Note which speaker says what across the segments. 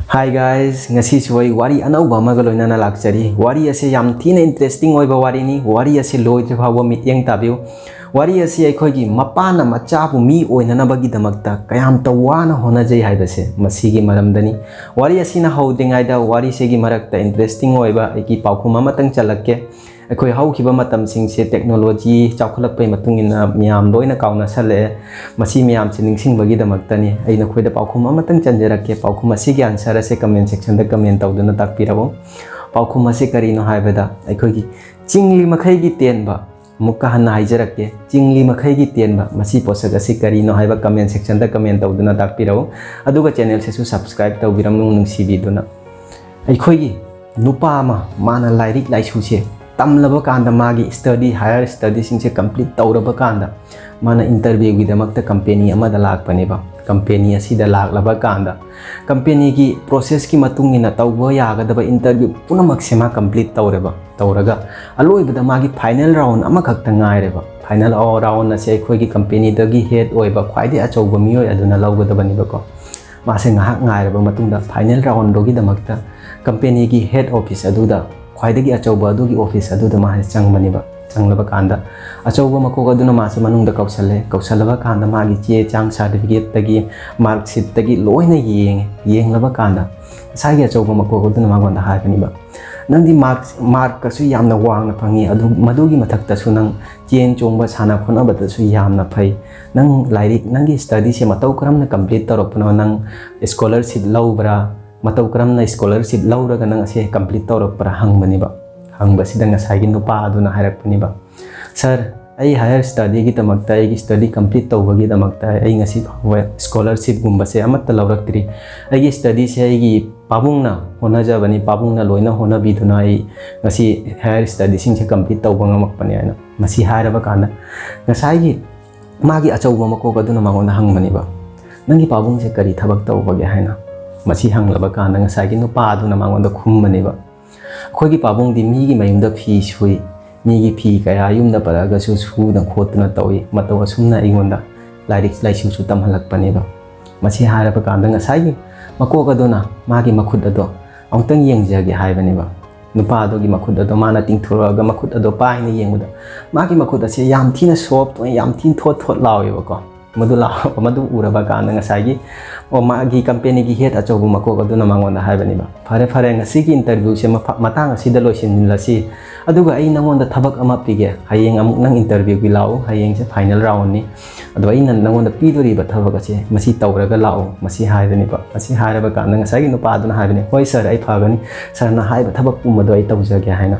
Speaker 1: Hi guys, ngasi suai wari anau ba maga loina na lakchari. Wari ase yam thina interesting oi ba wari ni. Wari ase loi the phawa mityeng tabiu. Wari ase aikhoi gi mapana macha bu mi oina na bagi damakta kayam tawana hona jai haibase masi gi maramdani. Wari ase na houdingai da wari se gi marakta interesting oi ba ki paukhuma matang chalakke. Aikhoi haukiba matam sing se technology chawkhalak pai matungina miyam loina kauna sale masi miyam se ningsing bagi damaktani aina khoida paukhuma matang chanjarakke paukhuma si gi answer ase comment section da comment tawduna takpirabo paukhuma se karino haibada aikhoi gi chingli makhai gi ten ba mukka hanna haijarakke chingli makhai gi ten ba masi posak ase karino haiba comment section da comment tawduna takpirabo aduga channel se su subscribe tawbiram nungsi biduna aikhoi gi nupa ma mana lairik laisu se tamlaba kanda magi study higher study singse complete tawraba kanda mana interview gi damakta company ama da lakpani ba company asida laklaba kanda company gi process ki matungina tawba yagadaba interview punamak sema complete tawreba tawraga aloibada magi final round ama khakta ngaireba final round ase khoi gi company dagi head oiba khwaide achauba miyoi aduna lawgadabani ba ko mase ngahak ngaireba matungda final round dogi damakta company gi head office aduda khwaidagi achauba adugi office aduda ma changbani ba changlaba kanda achauba makok aduna ma se manungda kausalaba kanda magi che chang certificate tagi mark sheet tagi loina yenglaba kanda sagi achauba makok aduna ma gonda haibani ba nangdi mark ka su yamna wangna phangi adu madugi mathakta su nang chen chongba sana khona bata su yamna phai nang lairik nangi study se matau karamna complete tarokpna nang scholarship lawbra matau karamna scholarship lawraga nang ase complete tawrakpra hangbani ba hangbasi dang asai gi nupa aduna hairakpani ba sir ai higher study gi tamakta ai gi study complete tawbagi damakta ai ngasi scholarship gumba se amatta lawraktri ai gi study se ai gi pabungna hona jabani pabungna loina hona biduna ai ngasi higher study sing se complete tawba ngamakpani ana masi hairaba kana ngasai gi magi achauba makok aduna mangona hangbani ba nangi pabung se kari thabak tawbage haina masi hanglaba kanda ngasai gi nupa aduna mangonda khumbani ba khoi gi pabung di mi gi mayumda phi sui mi gi phi kaya yumda paraga su su da khotna tawi matawa sumna igonda lairik laisu su tamhalakpani ba masi haraba kanda ngasai gi makok aduna magi makhut ado amtang yengjage haibani ba nupa ado gi makhut ado mana tingthuraga makhut ado paina yengbuda magi makhut ase yam thina soft yam thin thot lawi ba ko madu uraba kanda ngasai gi o magi company gi head achaubu makok aduna mangonda haibani ba fare ngasi gi interview se matang asida loisin lasi aduga ai nangonda thabak ama pige hayeng amuk nang interview gi lao hayeng se final round ni adu ai nangonda pidori ba thabak ase masi tawraga lao masi haibani ba masi hairaba kanda ngasai gi nupa aduna haibani hoi sir ai phagani sir na haiba thabak umado ai tawjage haina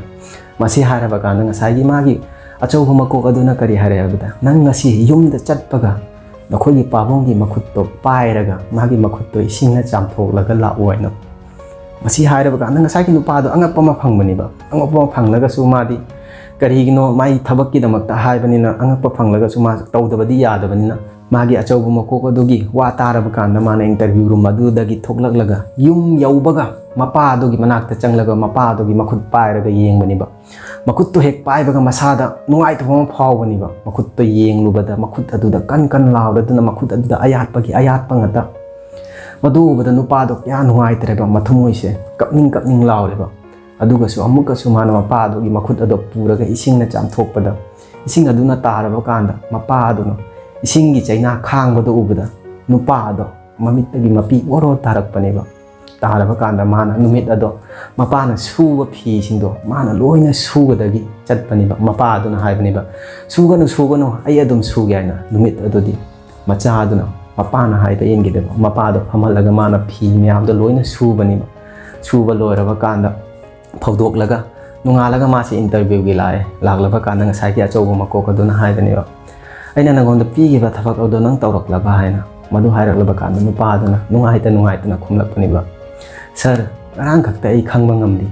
Speaker 1: masi hairaba kanda ngasai gi magi achaubu makok aduna kari haire abada nang ngasi yumda chatpaga nakhoi pabong gi makhutto pairaga magi makhutto isingna chamthoklaga laoina masi hairaba kanda ngasai gi nupa do angakpa ma phangbani ba angakpa ma phanglaga su madi karigino mai thabak ki damakta haibani na angakpa phanglaga su ma tawdabadi yadabani na magi achaubu makok adugi wa taraba kanda mana interview room adudagi thoklaklaga yum yaubaga mapa adugi manakta changlaga mapa adugi makhut pairaga yengbani ba makutto hek paibaga masada nuai thom phawbani ba makutto yenglubada makut aduda kan lawraduna makut aduda ayatpagi ayatpa ngata madu bada nupa do ya nuai treba mathumoise kapning lawreba aduga su amuka su mana mapa adugi makut ado puraga isingna chamthokpada ising aduna taraba kanda mapa aduna isingi chaina khangbado ubada nupa ado mamittagi mapi oro tarakpani ba taraba kanda mana numit ado mapana suwa phi singdo mana loina sugadagi chatpani ba mapa aduna haibani ba sugano ai adum sugaina numit adodi macha aduna mapana haiba yengi de mapa ado phamalaga mana phi myam do loina subani ba suba loiraba kanda phawdoklaga nungalaga masi interview gi laklaba kanda ngasai ki achauba makok aduna haibani ba aina nangonda pigi ba thabak ado nang tawraklaba haina madu hailaklaba kanda nupa aduna nungaitana khumlakpani ba sir arang khakta ai khangba ngamdi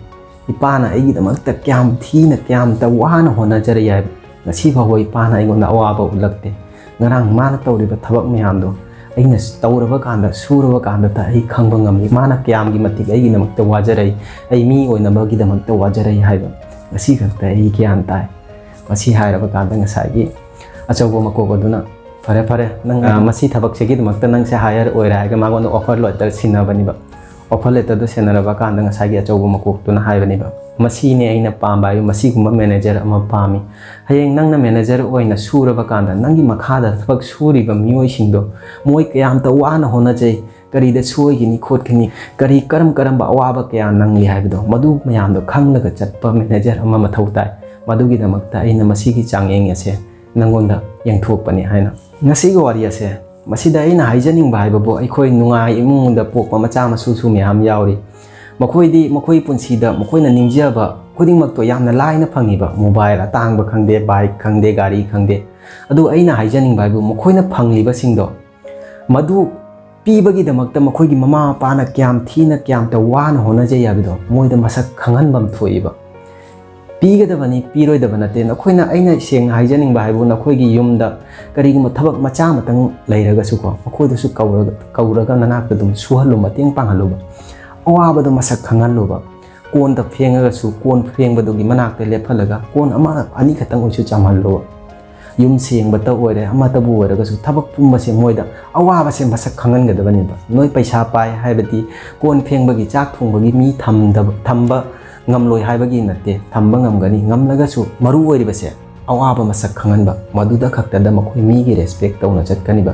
Speaker 1: ipana ai gidamakta kyam thina kyam ta wana hona jara ya ngasi phawai ipana ai gonda awaba ulakte ngarang mana tawriba thabak miyamdo aina tawraba kanda suraba kanda ta ai khangba ngamdi mana kyam gi matik ai gidamakta wajarai ai mi oina ba gidamakta wajarai haiba ngasi khakta ai kyan tai masi hairaba kanda ngasai gi achauba makok aduna fare nang masi thabak se gidamakta nang se hire oira ga magon offer loiter sinabani ba offer letter सेनरब कांद ngसाई अचौब मकोक्तुना हाइबनेबा मसीने अइना पाम्बा आयु मसीगुम्बा manager अमा पामी हयेंग नंगना मैनेजर ओइना सूरब कांद नंगी मखादा थबक सूरिबा मियोइसिंगदो मोय कयाम त वाना होनाजै करीदा सोइगिनी खोटखिनी करी करम अवाबा कया नंगली हाइबदो मदु मयामदो खंगलगा चटपा मैनेजर अमा मथौ ताइ मदुगिदमक्ता अइना मसीगी चांगेंग असे नंगोंदा यंगथोकपनि हाइना ngasiga wari ase masida aina haijaninga haibabo aikoi nungai imungda pokpa macha masu myam yauri makoi punsida makoina ningjaba khudingmak to yamna laina phangiba mobile atangba khangde bike khangde gari khangde adu aina haijaninga haibu makoina phangliba singdo madu pibagi damakta makoigi mama pana kyam thina kyam ta wan hona je yabido moida masak khanganbam thoiba पीगदबनी पीरोइदबनते नखोइना अइना Seng हाइजनिंग बाइबु नखोइगी युमदा करिगुम थबक मचा मतंग लैरगसुको मखोइदसु कौरगा ननाक दुम सुहलु मतेंग पांगलुबा अवाबदो मसक खंगलुबा कोन the फेंगगसु कोन फेंगबदुगी मनाकते लेफलगा कोन अमा अनि खतंग ओइसु चामहलुबा yum सेंगबता ओइरे अमातबु ओइरगसु थबक पुंबसे मोइदा अवाबसे मसक खंगनगदबनिबा नोइ पैसा पाइ हाइबदी कोन फेंगबगी चाक थोंबगी मी थम्बा ngamloi haibagi natte thamba ngamgani ngamlagasu maru oiribase awaba masak khanganba maduda khaktada makhoi mi gi respect tawna chatkaniba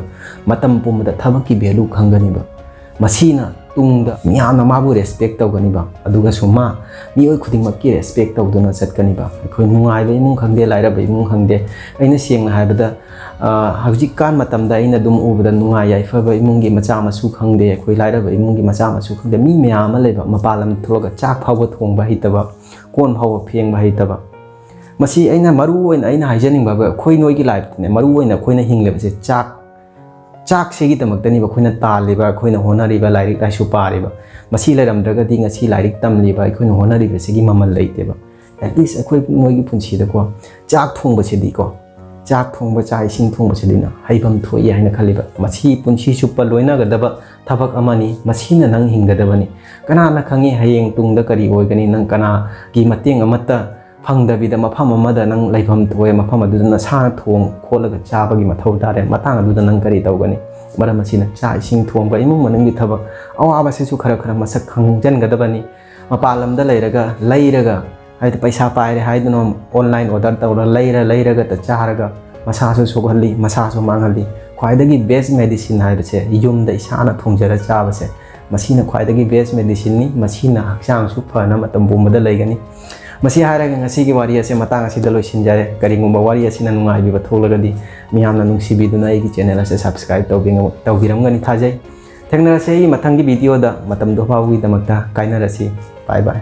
Speaker 1: matam pumda thabaki value khanganiba masina tungda miyana mabu respect tawganiba aduga suma mioi khudingmak ki respect tawduna chatkaniba khoi nungai bai mung khangde laira bai mung khangde aina sieng haibada hajik kan matamda aina dum ubada nungai yaifa bai mung gi macha masu khangde khoi laira bai mung gi macha masu khangde mi miyama leba mapalam throga chak phawba thongba hitaba kon phawba phengba hitaba masi aina maru oina aina haijaning ba khoi noi gi life ne maru oina khoina hinglebase chak segi tamakta ni ba khoina taliba khoina honariba lairik raisu pariba masi lairamdraga di ngasi lairik tamliba khoina honariba segi mamal leiteba at least khoi noi gi punchi da ko chak thongba sedi ko chak thongba chai sing thongba sedi na haibam thoi haina khaliba masi punchi chupa loina gadaba thabak amani masina nang hingadabani kana na khangi hayeng tungda kari oigani nang kana gi mateng amata फंगदबीद मफम नंग लेफम थोए मफम सा थोंग खोलग चाबगी मथौ तारे मतंग नंग करी तौगनी मरम असिना चा इसिंग थोंग इमुंग मनंगी थबक अवाबसेसु खरा खरा मसक खंगजनगदबनी मपालमद लैरगा हाइद पैसा पाइरे हाइदनो ऑनलाइन ऑर्डर तौर लैरगा त चारगा मसासु सोगहली मसासु मांगहली ख्वाइदगी बेस्ट मेडिसिन हाइबसे युमद इसाना थोंजरा चाबसे मसीना ख्वाइदगी बेस्ट मेडिसिन नि मसीना हक्सांगसु फना मतम बुमद लैगनी मसी हायरगा ngasi gi wari ase matang asida loisinjare karigumba wari asina nungai bi batholagadi miyamna nungsibiduna ai gi channel ase subscribe tawbiramgani thajai thengna ase mathang gi video da matam do pawgi damakta kainarasi bye bye